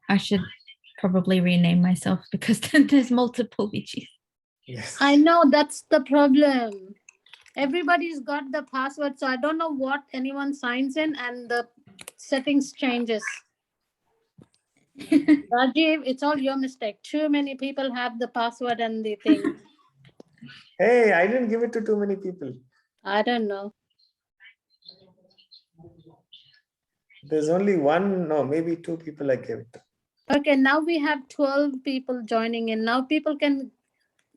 I should probably rename myself because then there's multiple Vichis. Yes. I know that's the problem. Everybody's got the password, so I don't know what anyone signs in and the settings changes. Rajiv, it's all your mistake. Too many people have the password and the thing. Hey, I didn't give it to too many people. I don't know. There's only one, no, maybe two people I gave it to. Okay, now we have 12 people joining in. Now people can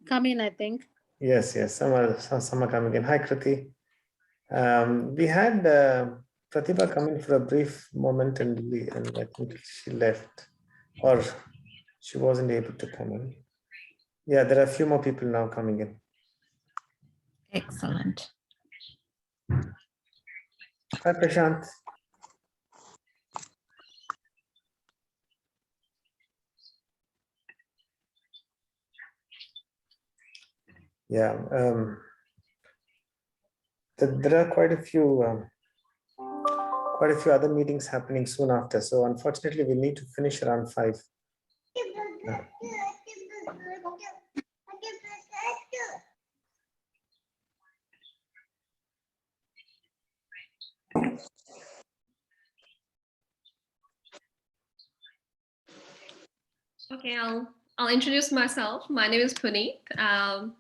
come in, I think. Yes, some are coming in. Hi, Kriti. We had Pratibha come in for a brief moment and I think she left or she wasn't able to come in. Yeah, there are a few more people now coming in. Excellent. Hi, Prashant. Yeah, there are quite a few other meetings happening soon after. So unfortunately, we need to finish around 5. Yeah. Okay, I'll introduce myself. My name is Puneet. I'm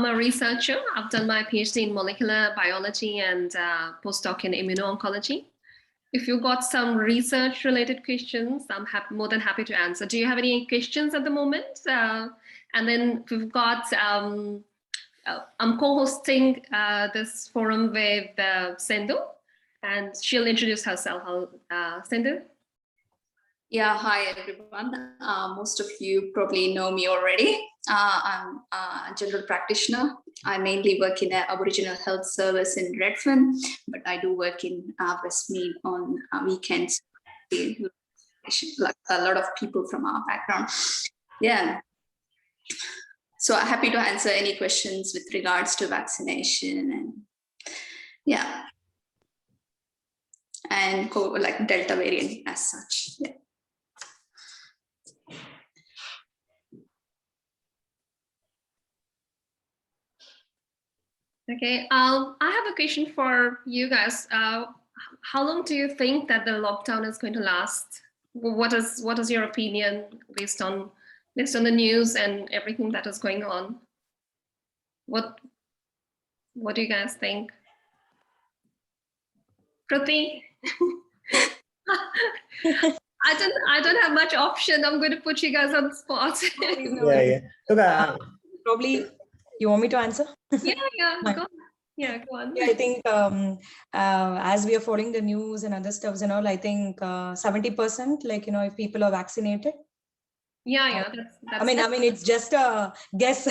a researcher. I've done my PhD in molecular biology and postdoc in immuno-oncology. If you've got some research-related questions, I'm more than happy to answer. Do you have any questions at the moment? And then we've got, I'm co-hosting this forum with Sindhu, and she'll introduce herself. Sindhu? Yeah, hi everyone. Most of you probably know me already. I'm a general practitioner. I mainly work in an Aboriginal health service in Redfern, but I do work in Westmead on weekends. Like a lot of people from our background. Yeah. So I'm happy to answer any questions with regards to vaccination and yeah. And like Delta variant as such. Yeah. Okay, I have a question for you guys. How long do you think that the lockdown is going to last? What is your opinion based on the news and everything that is going on? What do you guys think? Kriti? I don't have much option. I'm going to put you guys on the spot. Yeah. Look, probably you want me to answer? Yeah, go on. Yeah, I think as we are following the news and other stuffs and all, I think 70%, like, if people are vaccinated. Yeah. That's I mean, it's just a guess,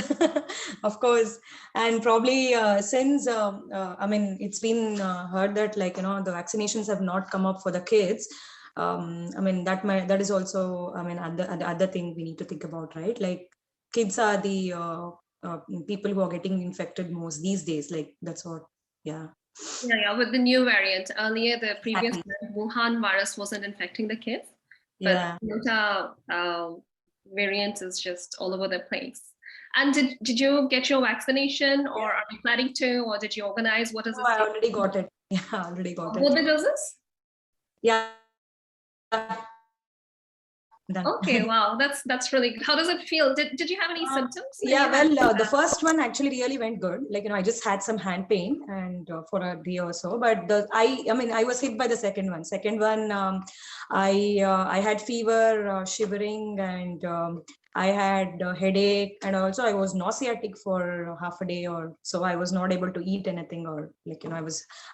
of course. And probably since, I mean, it's been heard that, like, the vaccinations have not come up for the kids. I mean, that is also, I mean, other thing we need to think about, right? Like, kids are the people who are getting infected most these days. Like, that's what, yeah. Yeah, with the new variant. Earlier, the previous Wuhan virus wasn't infecting the kids. But Delta variant is just all over the place. And did you get your vaccination, or are you planning to, or did you organize? What is it? I already got it. Yeah, I already got it. Both the doses? Yeah. Done. Okay, wow, that's really good. How does it feel? Did you have any symptoms? Yeah, well, the first one actually really went good. Like, I just had some hand pain and for a day or so. But I mean, I was hit by the second one. I had fever, shivering, and I had a headache, and also I was nauseatic for half a day or so. I was not able to eat anything, or like,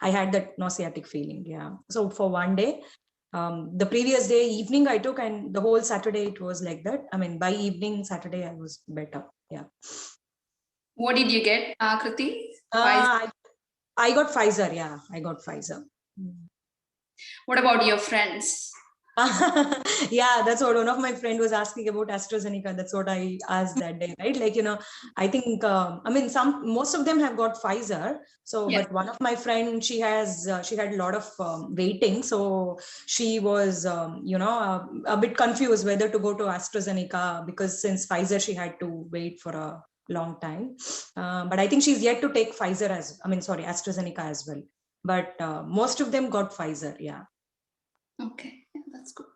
I had that nauseatic feeling. Yeah. So for one day. The previous day evening I took, and the whole Saturday it was like that. I mean, by evening Saturday I was better. Yeah. What did you get, Kriti? I got Pfizer. Yeah, I got Pfizer. What about your friends? Yeah, that's what one of my friend was asking about AstraZeneca. That's what I asked that day, right? Like, I think, I mean, most of them have got Pfizer. So, Yes. but one of my friend, she had a lot of waiting. So she was, a bit confused whether to go to AstraZeneca, because since Pfizer, she had to wait for a long time. But I think she's yet to take AstraZeneca as well. But most of them got Pfizer. Yeah. Okay, yeah, that's good.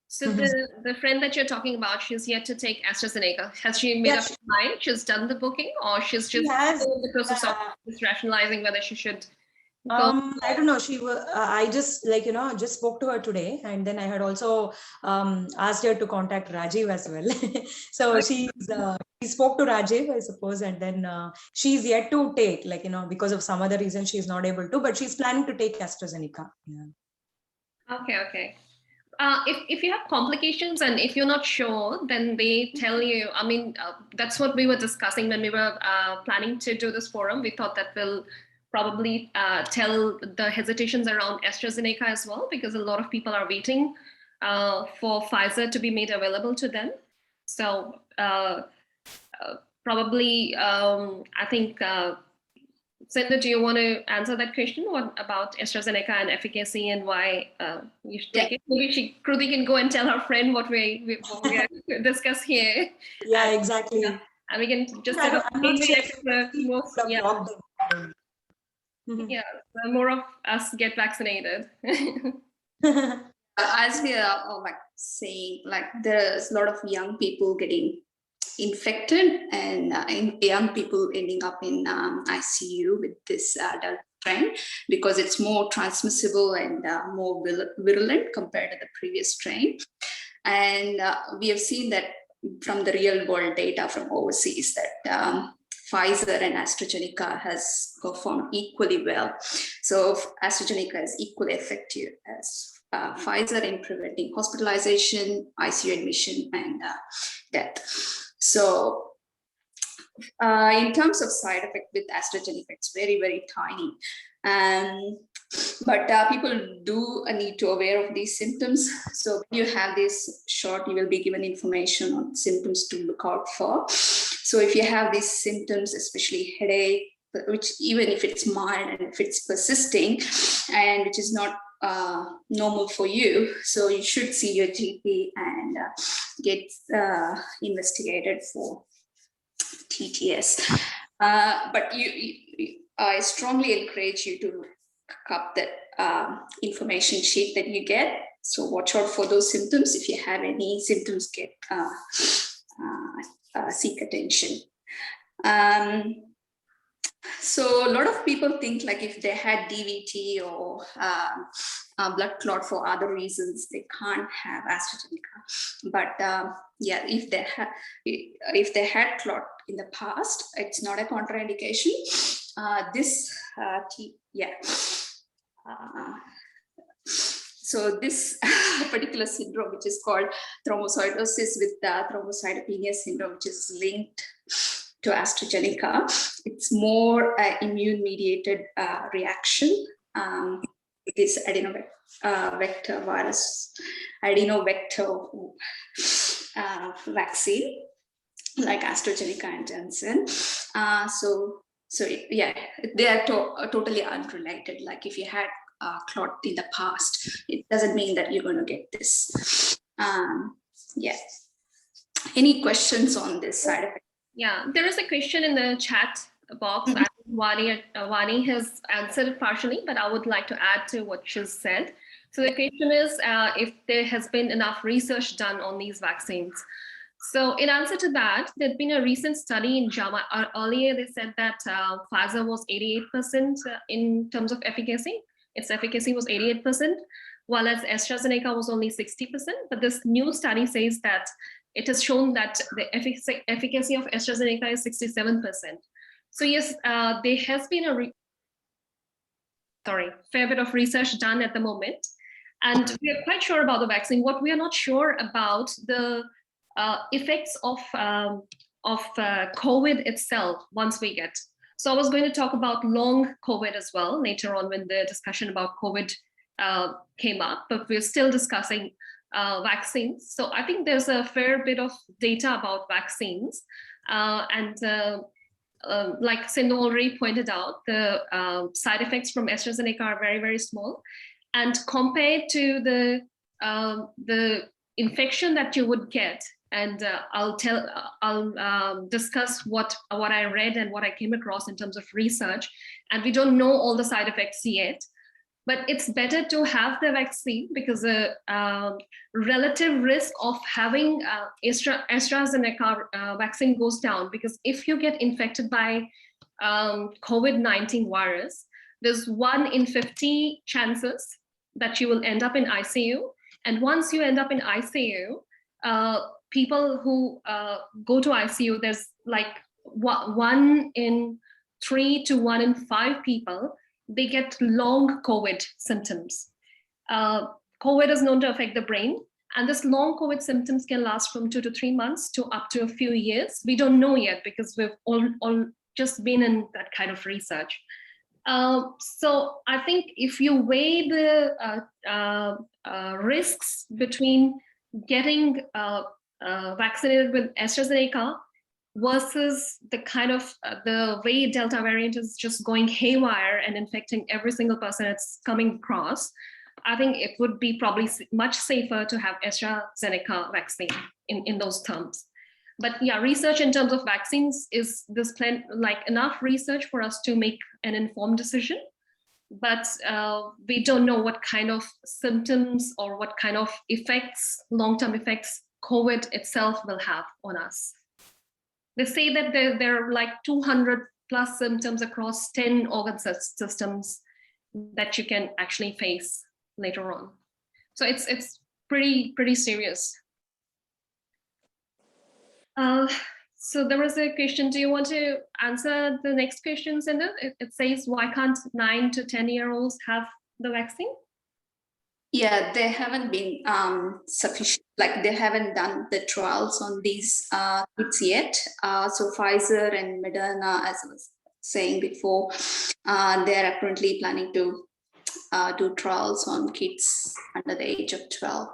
So the friend that you're talking about, she's yet to take AstraZeneca. Has she made Yeah, up her mind? She's done the booking, or she's just has, in the process of just rationalizing whether she should go? I don't know. I just just spoke to her today, and then I had also asked her to contact Rajiv as well. So she spoke to Rajiv, I suppose, and then she's yet to take, because of some other reason she's not able to, but she's planning to take AstraZeneca. Yeah. Okay. If you have complications and if you're not sure, then they tell you. I mean, that's what we were discussing when we were planning to do this forum. We thought that we'll probably tell the hesitations around AstraZeneca as well, because a lot of people are waiting for Pfizer to be made available to them. So probably, I think, Sindhu, do you want to answer that question? What about AstraZeneca and efficacy and why you should take it? Maybe Kruti can go and tell her friend what we discuss here. Yeah, exactly. And we can just I'm not sure. So more of us get vaccinated. As we are saying, there's a lot of young people getting infected and young people ending up in ICU with this Delta strain, because it's more transmissible and more virulent compared to the previous strain. And we have seen that from the real world data from overseas that Pfizer and AstraZeneca has performed equally well. So AstraZeneca is equally effective as Pfizer in preventing hospitalization, ICU admission, and death. So in terms of side effect with AstraZeneca, it's very, very tiny. But people do need to aware of these symptoms. So when you have this shot, you will be given information on symptoms to look out for. So if you have these symptoms, especially headache, which even if it's mild and if it's persisting and which is not normal for you, so you should see your GP and get investigated for TTS. But I strongly encourage you to look up that information sheet that you get. So watch out for those symptoms. If you have any symptoms, seek attention. So a lot of people think if they had DVT or blood clot for other reasons, they can't have AstraZeneca. But if they had clot in the past, it's not a contraindication. So this particular syndrome, which is called thrombocytosis with thrombocytopenia syndrome, which is linked to AstraZeneca, it's more immune-mediated reaction. This adenovector vaccine, like AstraZeneca and Janssen. They are totally unrelated. Like if you had clot in the past, it doesn't mean that you're going to get this. Any questions on this side effect? Yeah, there is a question in the chat box. I think Vani has answered it partially, but I would like to add to what she's said. So the question is if there has been enough research done on these vaccines. So in answer to that, there's been a recent study in JAMA. Earlier, they said that Pfizer was 88% in terms of efficacy. Its efficacy was 88%, while as AstraZeneca was only 60%. But this new study says that it has shown that the efficacy of AstraZeneca is 67%. So yes, there has been a fair bit of research done at the moment. And we are quite sure about the vaccine. What we are not sure about the effects of COVID itself once we get. So I was going to talk about long COVID as well later on when the discussion about COVID came up, but we're still discussing vaccines. So I think there's a fair bit of data about vaccines. Like Sindhu already pointed out, the side effects from AstraZeneca are very, very small. And compared to the infection that you would get, and I'll discuss what I read and what I came across in terms of research. And we don't know all the side effects yet. But it's better to have the vaccine because the relative risk of having AstraZeneca vaccine goes down. Because if you get infected by COVID-19 virus, there's 1 in 50 chances that you will end up in ICU. And once you end up in ICU, people who go to ICU, there's like 1 in 3 to 1 in 5 people, they get long COVID symptoms. COVID is known to affect the brain, and this long COVID symptoms can last from 2 to 3 months to up to a few years. We don't know yet because we've all just been in that kind of research. So I think if you weigh the risks between getting vaccinated with AstraZeneca versus the kind of the way Delta variant is just going haywire and infecting every single person it's coming across, I think it would be probably much safer to have AstraZeneca vaccine in those terms. But yeah, research in terms of vaccines is this like enough research for us to make an informed decision. But we don't know what kind of symptoms or what kind of effects, long-term effects, COVID itself will have on us. They say that there are like 200 plus symptoms across 10 organ systems that you can actually face later on. So it's pretty serious. So there was a question. Do you want to answer the next question, Sindhu? It says, why can't 9 to 10-year-olds have the vaccine? Yeah, they haven't been sufficient, like they haven't done the trials on these kids yet. So Pfizer and Moderna, as I was saying before, they are currently planning to do trials on kids under the age of 12.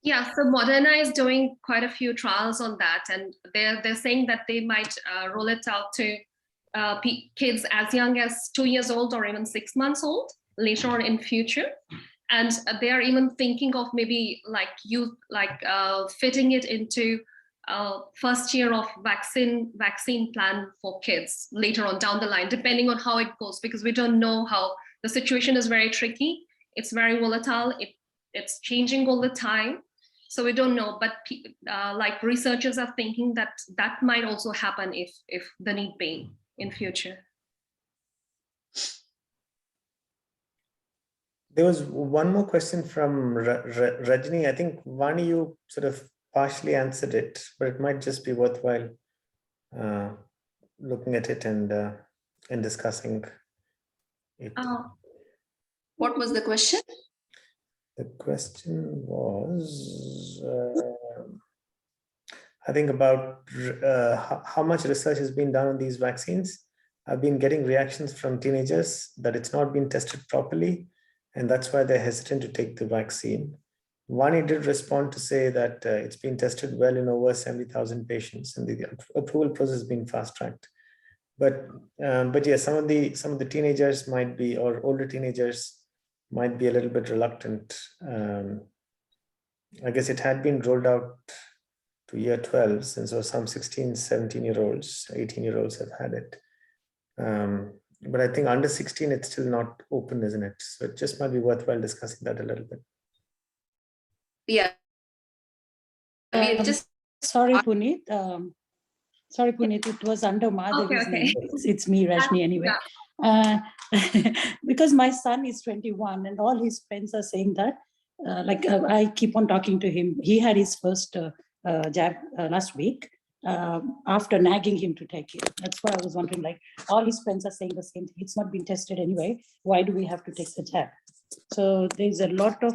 Yeah, so Moderna is doing quite a few trials on that, and they're saying that they might roll it out to kids as young as 2 years old or even 6 months old later on in future. And they are even thinking of maybe fitting it into first year of vaccine plan for kids later on down the line, depending on how it goes, because we don't know how the situation is very tricky. It's very volatile. It's changing all the time. So we don't know, but like researchers are thinking that that might also happen if the need be in future. There was one more question from Rajni. I think Vani, you sort of partially answered it, but it might just be worthwhile looking at it and discussing it. What was the question? The question was, I think about how much research has been done on these vaccines. I've been getting reactions from teenagers that it's not been tested properly, and that's why they're hesitant to take the vaccine. Vani did respond to say that it's been tested well in over 70,000 patients, and the approval process has been fast-tracked. But yeah, some of the teenagers might be, or older teenagers might be a little bit reluctant. I guess it had been rolled out to year 12, and so some 16, 17-year-olds, 18-year-olds have had it. But I think under 16, it's still not open, isn't it? So it just might be worthwhile discussing that a little bit. Yeah. Sorry, Puneet. Sorry, Puneet, it was under Madhavi's name. It's me, Rajni, anyway. Yeah. Because my son is 21 and all his friends are saying that, I keep on talking to him. He had his first jab last week after nagging him to take it. That's what I was wondering, like all his friends are saying the same thing. It's not been tested anyway. Why do we have to take the jab? So there's a lot of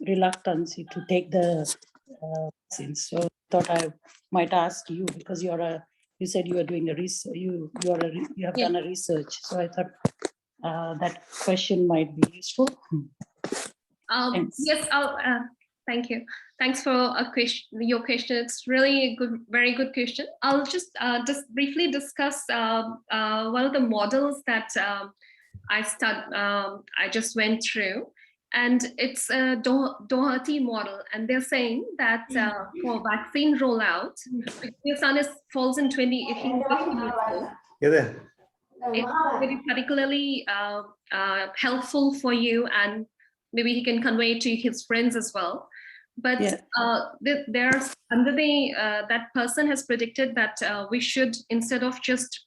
reluctance to take the vaccines. So I thought I might ask you, because you said you are doing a research, you have done a research. So I thought that question might be useful. Thanks. Yes, thank you. Thanks for your question. It's really a good, very good question. I'll just briefly discuss one of the models that I just went through, and it's a Doherty model, and they're saying that for vaccine rollout, if your son falls in 20, if he's 20 years old, You're there. it's very particularly helpful for you, and maybe he can convey it to his friends as well. But there's under the that person has predicted that we should, instead of just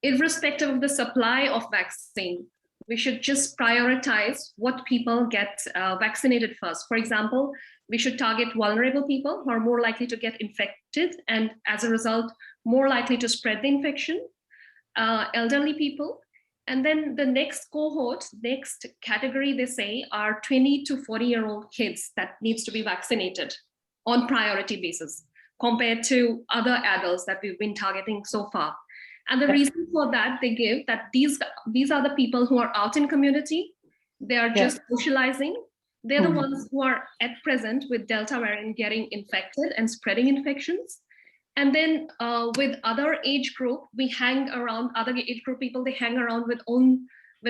irrespective of the supply of vaccine, we should just prioritize what people get vaccinated first. For example, we should target vulnerable people who are more likely to get infected and as a result, more likely to spread the infection, elderly people. And then the next cohort, next category, they say, are 20 to 40-year-old kids that needs to be vaccinated on priority basis compared to other adults that we've been targeting so far. And the reason for that, they give that these are the people who are out in community. They are just socializing. They're the ones who are at present with Delta variant getting infected and spreading infections. And then with other age group, we hang around other age group people, they hang around with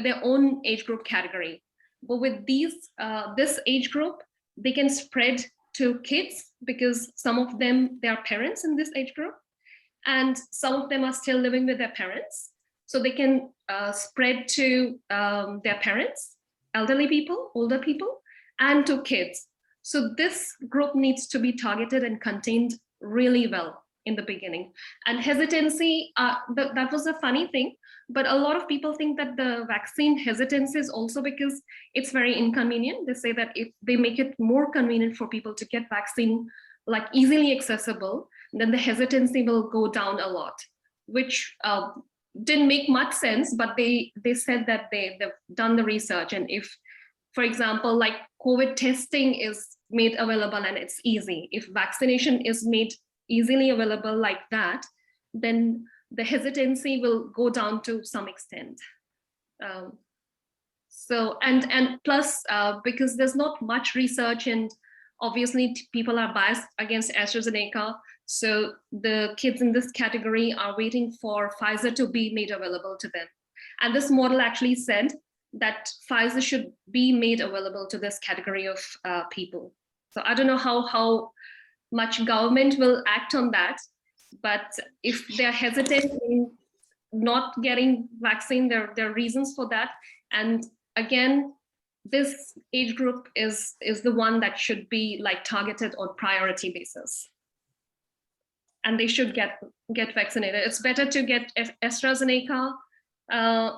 their own age group category. But with this age group, they can spread to kids because some of them, they are parents in this age group. And some of them are still living with their parents. So they can spread to their parents, elderly people, older people, and to kids. So this group needs to be targeted and contained really well in the beginning. And hesitancy, that was a funny thing, but a lot of people think that the vaccine hesitancy is also because it's very inconvenient. They say that if they make it more convenient for people to get vaccine, like easily accessible, then the hesitancy will go down a lot, which didn't make much sense, but they said that they've done the research. And if, for example, like COVID testing is made available and it's easy, if vaccination is made easily available like that, then the hesitancy will go down to some extent. So, and plus, because there's not much research and obviously people are biased against AstraZeneca, so the kids in this category are waiting for Pfizer to be made available to them. And this model actually said that Pfizer should be made available to this category of people. So I don't know how much government will act on that, but if they're hesitant in not getting vaccine, there are reasons for that. And again, this age group is the one that should be like targeted on priority basis. And they should get vaccinated. It's better to get AstraZeneca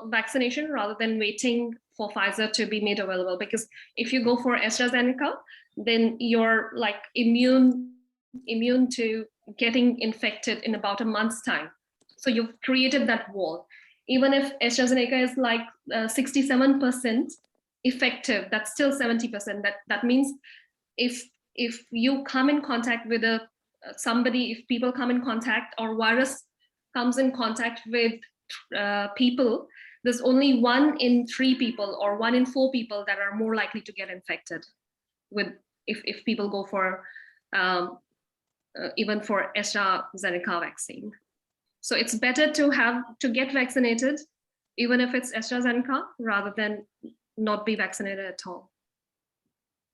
vaccination rather than waiting for Pfizer to be made available. Because if you go for AstraZeneca, then you're like immune to getting infected in about a month's time. So you've created that wall. Even if AstraZeneca is like 67% effective, that's still 70%. That means if you come in contact with somebody, if people come in contact or virus comes in contact with people, there's only 1 in 3 people or 1 in 4 people that are more likely to get infected with if people go for even for AstraZeneca vaccine. So it's better to get vaccinated, even if it's AstraZeneca, rather than not be vaccinated at all.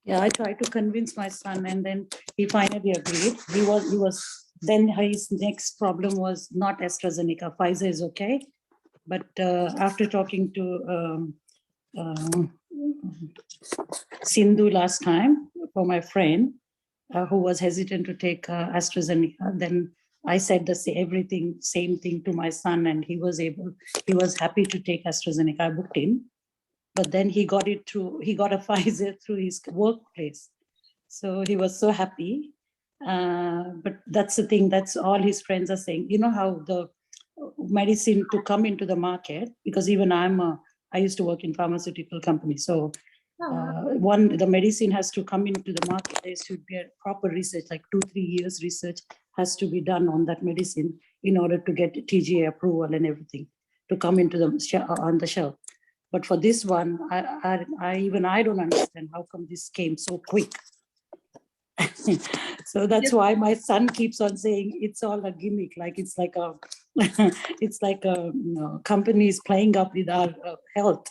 Yeah, I tried to convince my son, and then he finally agreed. He was then his next problem was not AstraZeneca. Pfizer is okay, but after talking to Sindhu last time for my friend who was hesitant to take AstraZeneca, then I said the same thing to my son, and he was happy to take AstraZeneca. I booked in. But then he got a Pfizer through his workplace. So he was so happy. But that's the thing, that's all his friends are saying. You know how the medicine to come into the market, because even I used to work in pharmaceutical company. So the medicine has to come into the market. There should be a proper research, like 2-3 years research has to be done on that medicine in order to get TGA approval and everything to come into on the shelf. But for this one, I don't understand how come this came so quick. So that's why my son keeps on saying it's all a gimmick, like it's like a it's like a companies playing up with our health.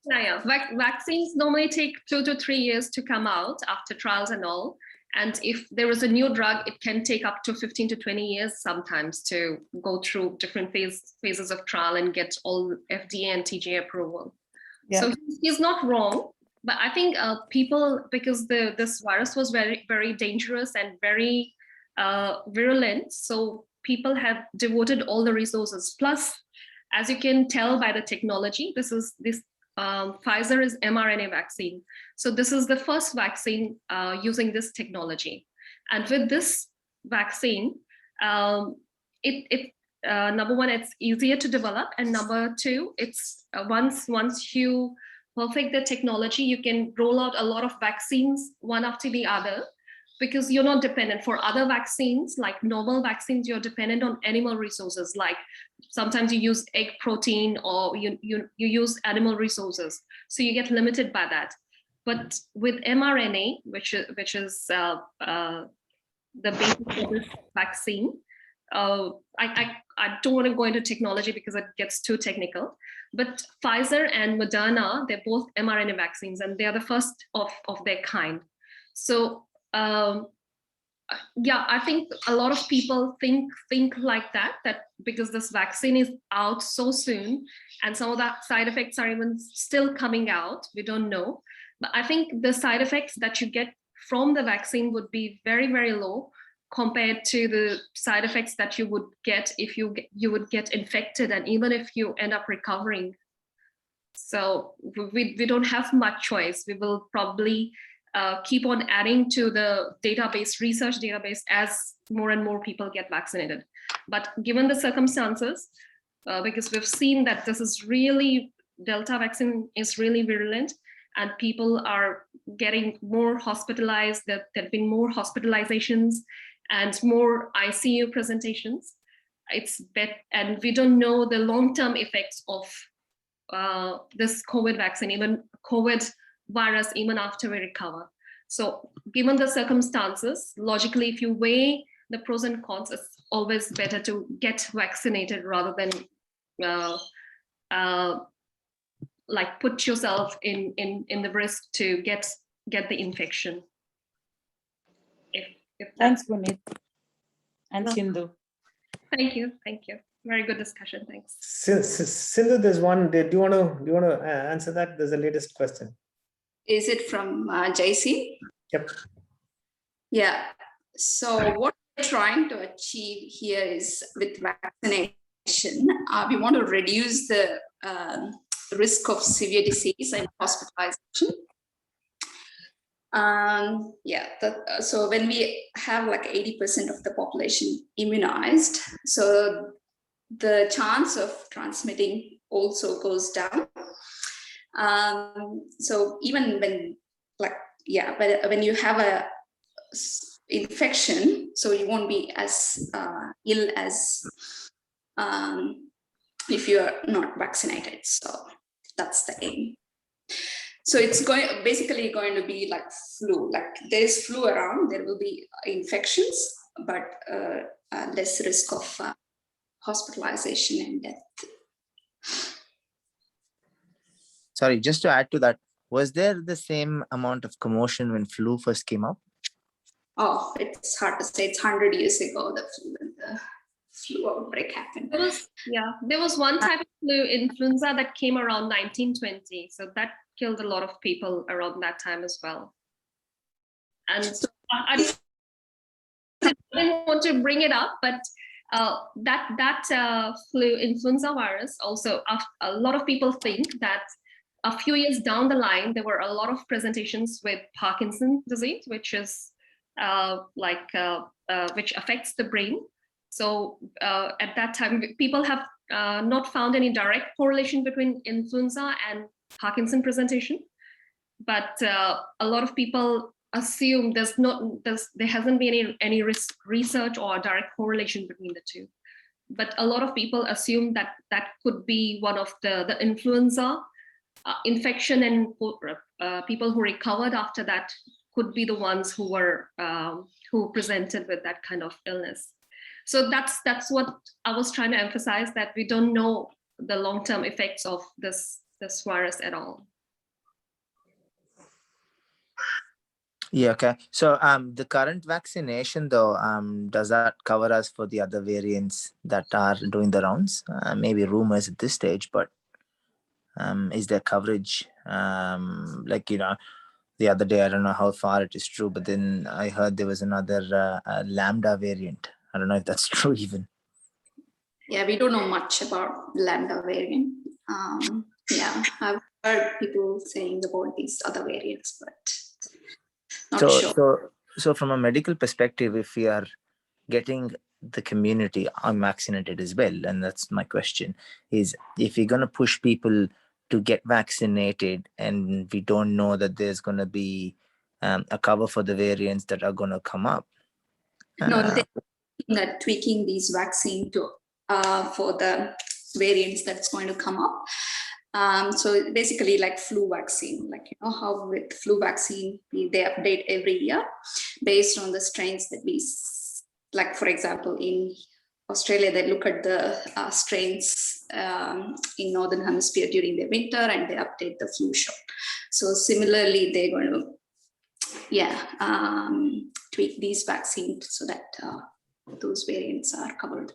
Yeah. Vaccines normally take 2 to 3 years to come out after trials and all. And if there is a new drug, it can take up to 15 to 20 years sometimes to go through different phases of trial and get all FDA and TGA approval. Yeah. So he's not wrong. But I think people, because this virus was very, very dangerous and very virulent, so people have devoted all the resources. Plus, as you can tell by the technology, this Pfizer is mRNA vaccine. So this is the first vaccine using this technology. And with this vaccine, number one, it's easier to develop. And number two, it's once you perfect the technology, you can roll out a lot of vaccines one after the other, because you're not dependent. For other vaccines, like normal vaccines, you're dependent on animal resources. Like sometimes you use egg protein or you use animal resources. So you get limited by that. But with mRNA, which is the basis of this vaccine, I don't want to go into technology because it gets too technical, but Pfizer and Moderna, they're both mRNA vaccines and they are the first of their kind. So yeah, I think a lot of people think like that because this vaccine is out so soon and some of the side effects are even still coming out, we don't know. But I think the side effects that you get from the vaccine would be very, very low compared to the side effects that you would get if you would get infected and even if you end up recovering. So we don't have much choice. We will probably keep on adding to the research database as more and more people get vaccinated. But given the circumstances, because we've seen that Delta vaccine is really virulent and people are getting more hospitalized, there have been more hospitalizations and more ICU presentations. And we don't know the long-term effects of this COVID vaccine, even COVID virus, even after we recover. So given the circumstances, logically, if you weigh the pros and cons, it's always better to get vaccinated rather than like put yourself in the risk to get the infection. Thanks, Puneet and Sindhu. Thank you. Very good discussion. Thanks. Sindhu, there's one. Do you want to answer that? There's a latest question. Is it from JC? Yep. Yeah. So what we're trying to achieve here is with vaccination, we want to reduce the risk of severe disease and hospitalization. So when we have like 80% of the population immunized, so the chance of transmitting also goes down. So even when you have a infection, so you won't be as ill as if you are not vaccinated. So that's the aim. So it's basically going to be like flu. Like there is flu around, there will be infections, but less risk of hospitalization and death. Sorry, just to add to that, was there the same amount of commotion when flu first came out? Oh, it's hard to say. It's 100 years ago the flu outbreak happened. There was one type of flu, influenza, that came around 1920. So that killed a lot of people around that time as well. And so I didn't want to bring it up, but that flu influenza virus also, a lot of people think that a few years down the line, there were a lot of presentations with Parkinson's disease, which is which affects the brain. So at that time, people have not found any direct correlation between influenza and Parkinson presentation, but a lot of people assume there hasn't been any research or direct correlation between the two. but a lot of people assume that that could be one of the influenza infection, and people who recovered after that could be the ones who were who presented with that kind of illness. So that's what I was trying to emphasize, that we don't know the long-term effects of this virus at all. Yeah, okay. So the current vaccination though, does that cover us for the other variants that are doing the rounds? Maybe rumors at this stage, but is there coverage? Like, you know, the other day, I don't know how far it is true, but then I heard there was another Lambda variant. I don't know if that's true even. Yeah, we don't know much about Lambda variant. Yeah, I've heard people saying about these other variants, but not sure. So from a medical perspective, if we are getting the community unvaccinated as well, and that's my question, is if you're going to push people to get vaccinated and we don't know that there's going to be a cover for the variants that are going to come up. No, they're looking at tweaking these vaccine to for the variants that's going to come up. So basically like flu vaccine, like, you know, how with flu vaccine, they update every year based on the strains that we, like, for example, in Australia, they look at the strains in Northern Hemisphere during the winter and they update the flu shot. So similarly, they're going to, tweak these vaccines so that those variants are covered.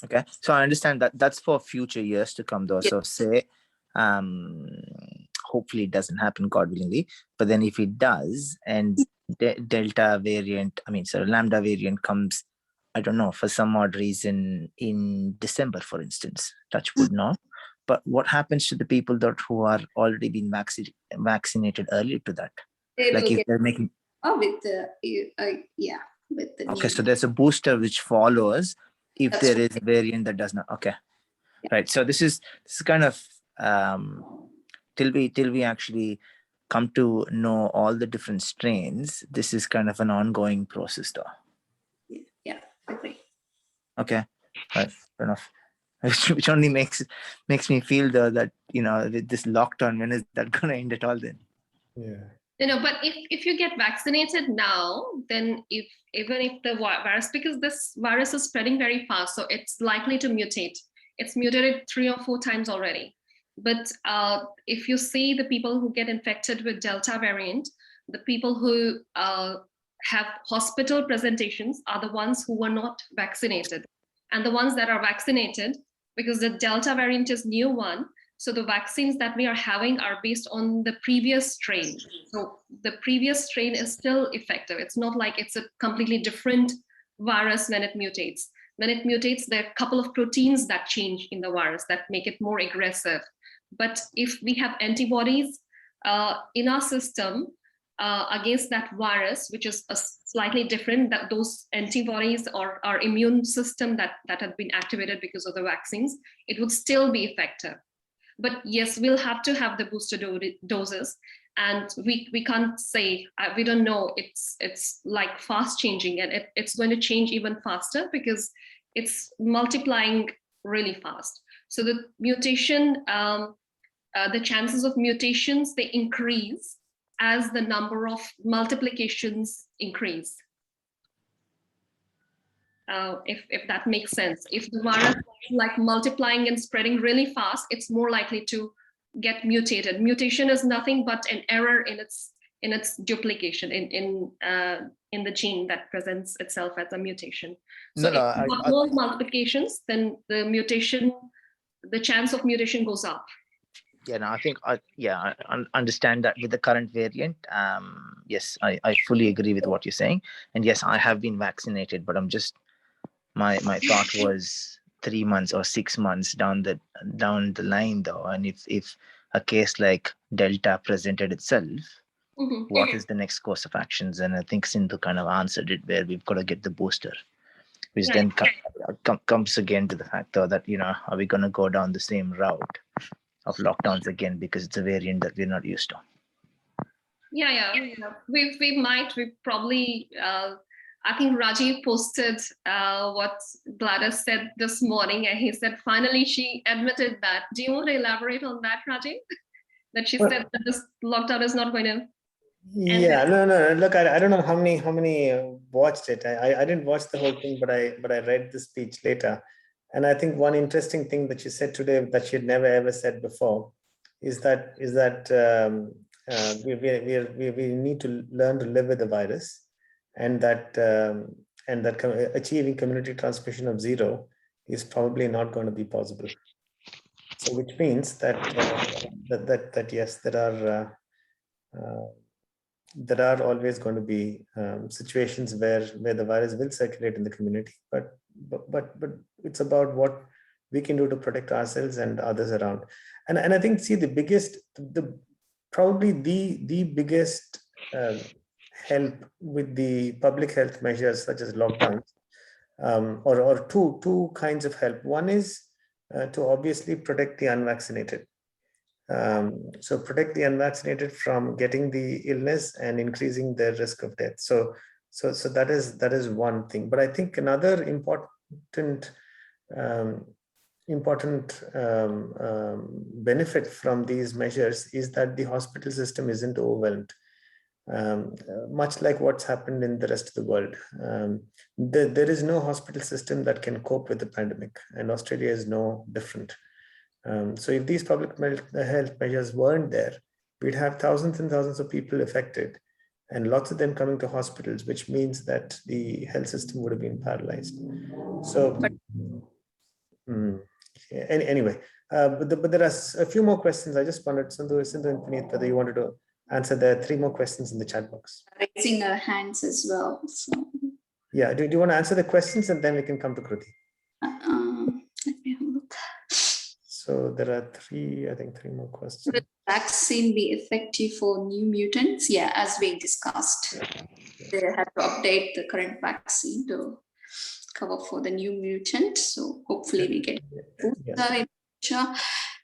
Okay, so I understand that that's for future years to come though. So say, hopefully it doesn't happen, God willingly, but then if it does and Delta variant, Lambda variant comes, I don't know, for some odd reason in December, for instance, touch wood not. But what happens to the people that who are already been vaccinated earlier to that? Like if they're making with the with the okay, so there's a booster which follows if That's there is a variant that does not. Okay, right. So this is kind of till we actually come to know all the different strains. This is kind of an ongoing process, though. Yeah, I agree. Okay, right, fair enough. Which only makes me feel though that, you know, with this lockdown, when is that going to end at all then? Yeah. You know, but if you get vaccinated now, then even if the virus, because this virus is spreading very fast, so it's likely to mutate. It's mutated 3 or 4 times already. But if you see the people who get infected with Delta variant, the people who have hospital presentations are the ones who were not vaccinated. And the ones that are vaccinated, because the Delta variant is new one, so the vaccines that we are having are based on the previous strain. So the previous strain is still effective. It's not like it's a completely different virus when it mutates. When it mutates, there are a couple of proteins that change in the virus that make it more aggressive. But if we have antibodies in our system against that virus, which is a slightly different, that those antibodies or our immune system that had been activated because of the vaccines, it would still be effective. But yes, we'll have to have the booster doses, and we can't say, we don't know, it's like fast changing, and it's going to change even faster because it's multiplying really fast. So the mutation, the chances of mutations, they increase as the number of multiplications increase. If that makes sense. If the virus is like multiplying and spreading really fast, it's more likely to get mutated. Mutation is nothing but an error in its duplication in the gene that presents itself as a mutation. So if you have more multiplications, then the chance of mutation goes up. Yeah, no, I think I understand that with the current variant. Yes, I fully agree with what you're saying, and yes, I have been vaccinated, but I'm just my thought was 3 months or 6 months down the line though, and if a case like Delta presented itself, what is the next course of actions? And I think Sindhu kind of answered it, where we've got to get the booster, which then comes again to the fact though that, you know, are we going to go down the same route of lockdowns again because it's a variant that we're not used to? We probably I think Rajiv posted what Gladys said this morning, and he said finally she admitted that. Do you want to elaborate on that, Rajiv? That she said that this lockdown is not going to. Yeah, no. Look, I don't know how many watched it. I didn't watch the whole thing, but I read the speech later, and I think one interesting thing that she said today that she had never ever said before is that we need to learn to live with the virus, and that achieving community transmission of 0 is probably not going to be possible. So, which means that yes, there are always going to be situations where the virus will circulate in the community, but it's about what we can do to protect ourselves and others around. And I think, see, probably the biggest help with the public health measures such as lockdowns, or two kinds of help. One is to obviously protect the unvaccinated. So protect the unvaccinated from getting the illness and increasing their risk of death. So that is one thing. But I think another important benefit from these measures is that the hospital system isn't overwhelmed. Much like what's happened in the rest of the world, there is no hospital system that can cope with the pandemic, and Australia is no different. So if these public health measures weren't there, we'd have thousands and thousands of people affected, and lots of them coming to hospitals, which means that the health system would have been paralyzed. So anyway, but there are a few more questions. I just wondered, Sindhu and Puneet, whether you wanted to answer. There are 3 more questions in the chat box. Raising our hands as well. So. Yeah, do you want to answer the questions and then we can come to Kruti? Let me have a look. So there are 3 more questions. Will the vaccine be effective for new mutants? Yeah, as we discussed, they have to update the current vaccine to cover for the new mutant. So hopefully we get booster in future.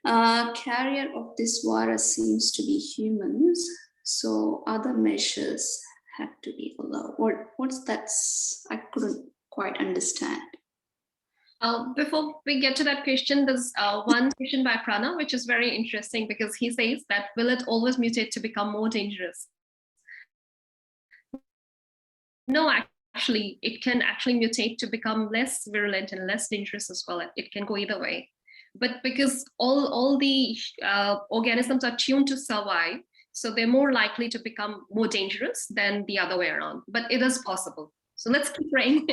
Carrier of this virus seems to be humans, so other measures have to be allowed. What's that? I couldn't quite understand. Before we get to that question, there's one question by Prana, which is very interesting because he says that will it always mutate to become more dangerous? No, actually, it can actually mutate to become less virulent and less dangerous as well. It can go either way. But because all the organisms are tuned to survive, so they're more likely to become more dangerous than the other way around. But it is possible. So let's keep praying.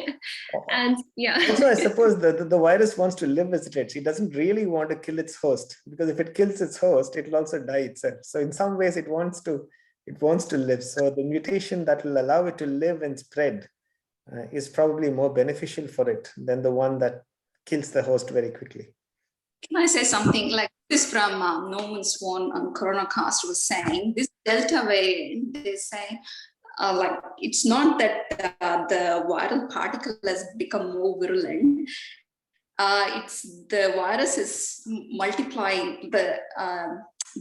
And yeah. Also, I suppose the virus wants to live as it is. It doesn't really want to kill its host, because if it kills its host, it'll also die itself. So in some ways, it wants to live. So the mutation that will allow it to live and spread is probably more beneficial for it than the one that kills the host very quickly. Can I say something like this from Norman Swan on CoronaCast was saying, this Delta variant, they say, like it's not that the viral particle has become more virulent. It's the virus is multiplying, the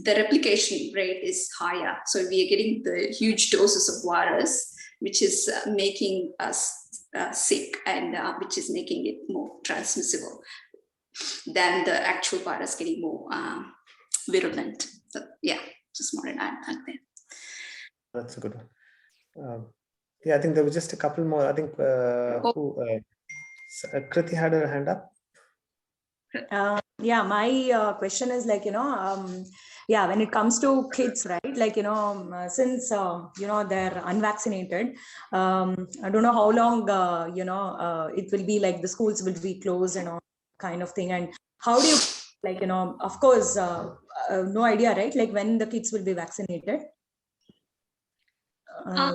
replication rate is higher. So we are getting the huge doses of virus, which is making us sick and which is making it more transmissible than the actual virus getting more virulent. So yeah, just wanted to add that there. That's a good one. Yeah, I think there was just a couple more. I think Kriti had her hand up. Yeah, my question is like, yeah, when it comes to kids, right? Like, since, they're unvaccinated, I don't know how long, it will be like the schools will be closed and all kind of thing. And how do you, like, of course, no idea, right? Like when the kids will be vaccinated.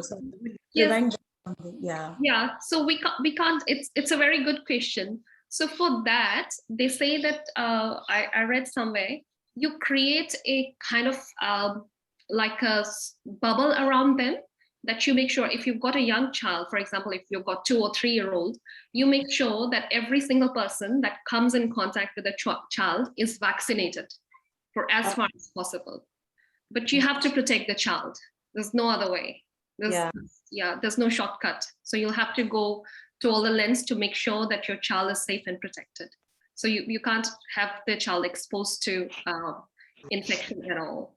So yes. Yeah. So we can't. It's a very good question. So for that, they say that I read somewhere, you create a kind of like a bubble around them, that you make sure if you've got a young child, for example, if you've got 2 or 3 year old, you make sure that every single person that comes in contact with a child is vaccinated for as far as possible. But you have to protect the child. There's no other way. There's no shortcut. So you'll have to go to all the lengths to make sure that your child is safe and protected. So you can't have the child exposed to infection at all.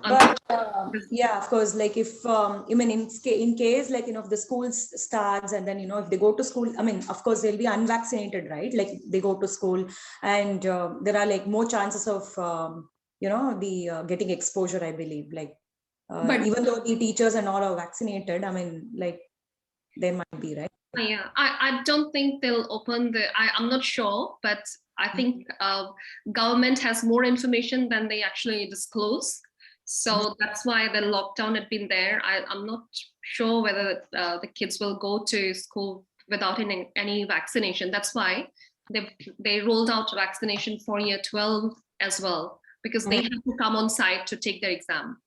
But yeah, of course, like if in case like if the school starts and then if they go to school, of course they'll be unvaccinated, right? Like they go to school and there are like more chances of the getting exposure, I believe. Like but even though the teachers and all are vaccinated, like there might be, right? Yeah, I don't think they'll open I'm not sure, but I think government has more information than they actually disclose. So that's why the lockdown had been there. I'm not sure whether the kids will go to school without any vaccination. That's why they rolled out vaccination for year 12 as well, because they have to come on site to take their exam.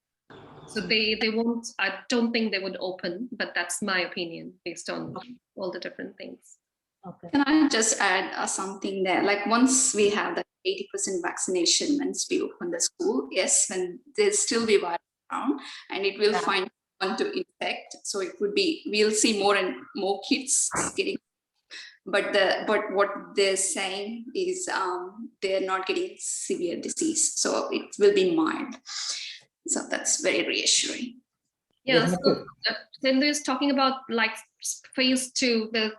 So they won't, I don't think they would open, but that's my opinion based on all the different things. Okay. Can I just add something there? Like once we have the 80% vaccination, once we open the school, yes, when there's still be virus around and it will find one to infect. So it would be, we'll see more and more kids getting, but what they're saying is they're not getting severe disease. So it will be mild. So that's very reassuring. Yeah, so Sindhu is talking about like phase 2, the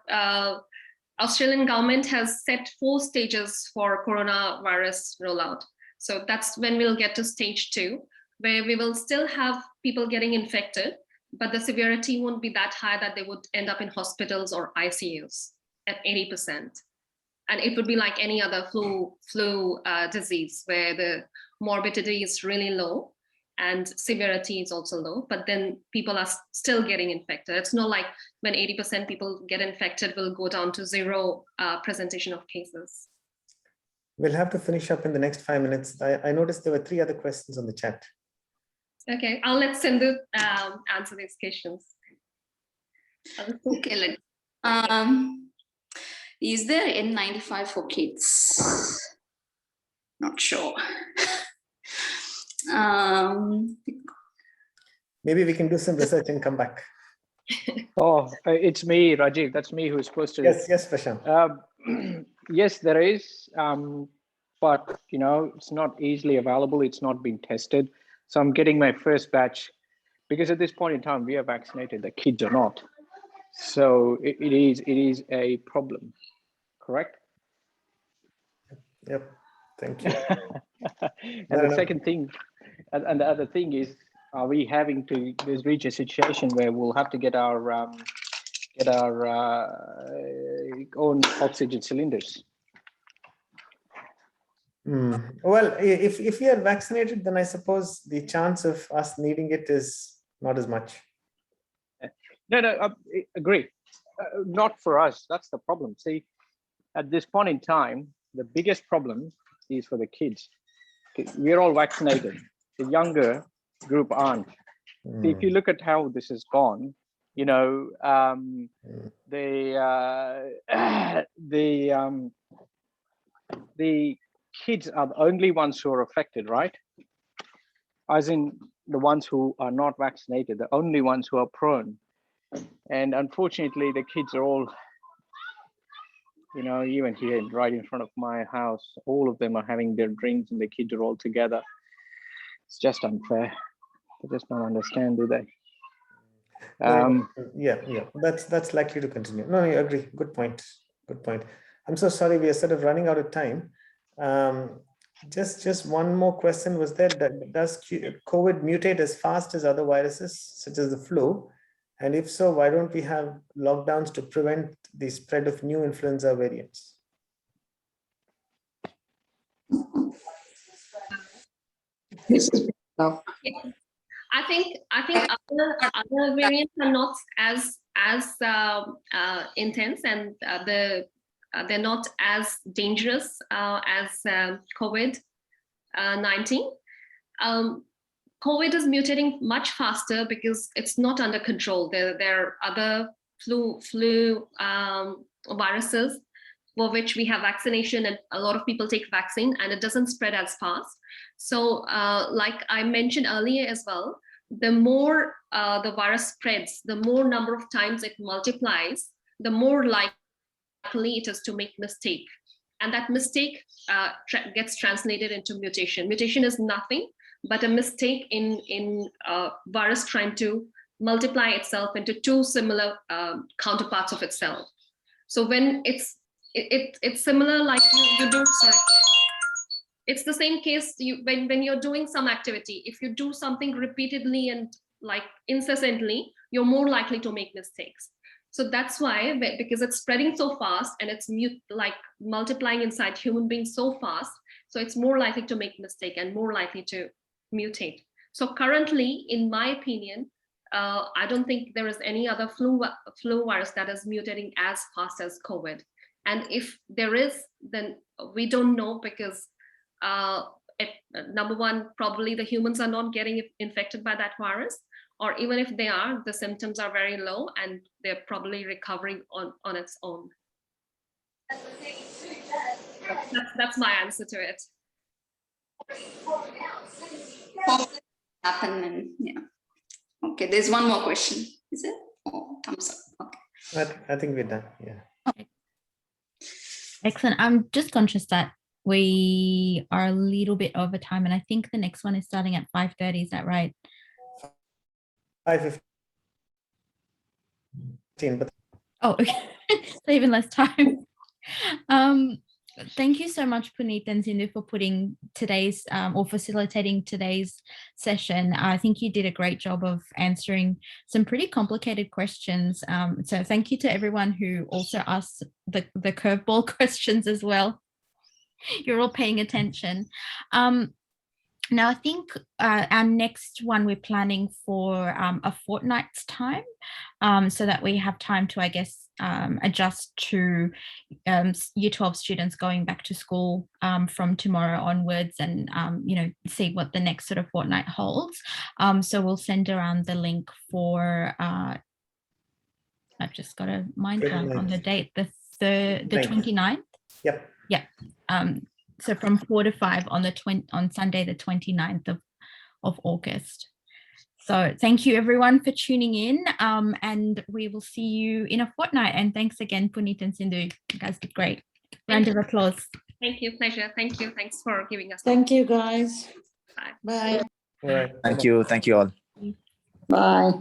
Australian government has set 4 stages for coronavirus rollout. So that's when we'll get to stage 2, where we will still have people getting infected, but the severity won't be that high that they would end up in hospitals or ICUs at 80%. And it would be like any other flu disease where the morbidity is really low and severity is also low, but then people are still getting infected. It's not like when 80% people get infected, will go down to 0 presentation of cases. We'll have to finish up in the next 5 minutes. I noticed there were 3 other questions on the chat. Okay, I'll let Sindhu answer these questions. Okay, is there N95 for kids? Not sure. Maybe we can do some research and come back. Oh, it's me, Rajiv. That's me who's supposed to. Yes, Prashant. Yes, there is, but it's not easily available. It's not been tested. So I'm getting my first batch because at this point in time we are vaccinated. The kids are not. So it is a problem. Correct? Yep. Thank you. And the second thing, and the other thing is, are we having to reach a situation where we'll have to get our own oxygen cylinders? Well, if we are vaccinated, then I suppose the chance of us needing it is not as much. No, I agree. Not for us. That's the problem. See, at this point in time, the biggest problem is for the kids. We're all vaccinated. The younger group aren't. See, if you look at how this has gone, the kids are the only ones who are affected, right? As in the ones who are not vaccinated, the only ones who are prone. And unfortunately, the kids are all, even here right in front of my house, all of them are having their drinks and the kids are all together. It's just unfair. They just don't understand, do they? Yeah, that's likely to continue. No, I agree. Good point. I'm so sorry, we are sort of running out of time. Just one more question was there. Does COVID mutate as fast as other viruses, such as the flu? And if so, why don't we have lockdowns to prevent the spread of new influenza variants? I think other variants are not as intense, and they're not as dangerous as COVID-19. COVID is mutating much faster because it's not under control. There are other flu viruses for which we have vaccination, and a lot of people take vaccine, and it doesn't spread as fast. So like I mentioned earlier as well, the more the virus spreads, the more number of times it multiplies, the more likely it is to make mistake. And that mistake gets translated into mutation. Mutation is nothing but a mistake in virus trying to multiply itself into two similar counterparts of itself. So when it's similar, like you do, sorry. It's the same case when you're doing some activity. If you do something repeatedly and like incessantly, you're more likely to make mistakes. So that's why, because it's spreading so fast and it's like multiplying inside human beings so fast, so it's more likely to make mistake and more likely to mutate. So currently, in my opinion, I don't think there is any other flu virus that is mutating as fast as COVID. And if there is, then we don't know, because number one, probably the humans are not getting infected by that virus, or even if they are, the symptoms are very low and they're probably recovering on its own. That's my answer to it. Happen and yeah. Okay, there's one more question. Is it? Oh, thumbs up. Okay. I think we're done. Yeah. Excellent. I'm just conscious that we are a little bit over time, and I think the next one is starting at 5:30. Is that right? 5:15. But oh, okay. So even less time. Thank you so much, Puneet and Sindhu, for putting today's or facilitating today's session. I think you did a great job of answering some pretty complicated questions. So thank you to everyone who also asked the curveball questions as well. You're all paying attention. Now, I think our next one we're planning for a fortnight's time, so that we have time to, I guess, adjust to Year 12 students going back to school from tomorrow onwards, and see what the next sort of fortnight holds. So we'll send around the link for. I've just got a mind blank on the date. The 29th. Yep. Yeah. So from 4 to 5 on Sunday, the 29th of August. So thank you everyone for tuning in, and we will see you in a fortnight. And thanks again, Puneet and Sindhu. You guys did great. Round of applause. Thank you, pleasure. Thank you. Thanks for giving us. Thank you, guys. Bye. Bye. All right. Thank you all. Bye.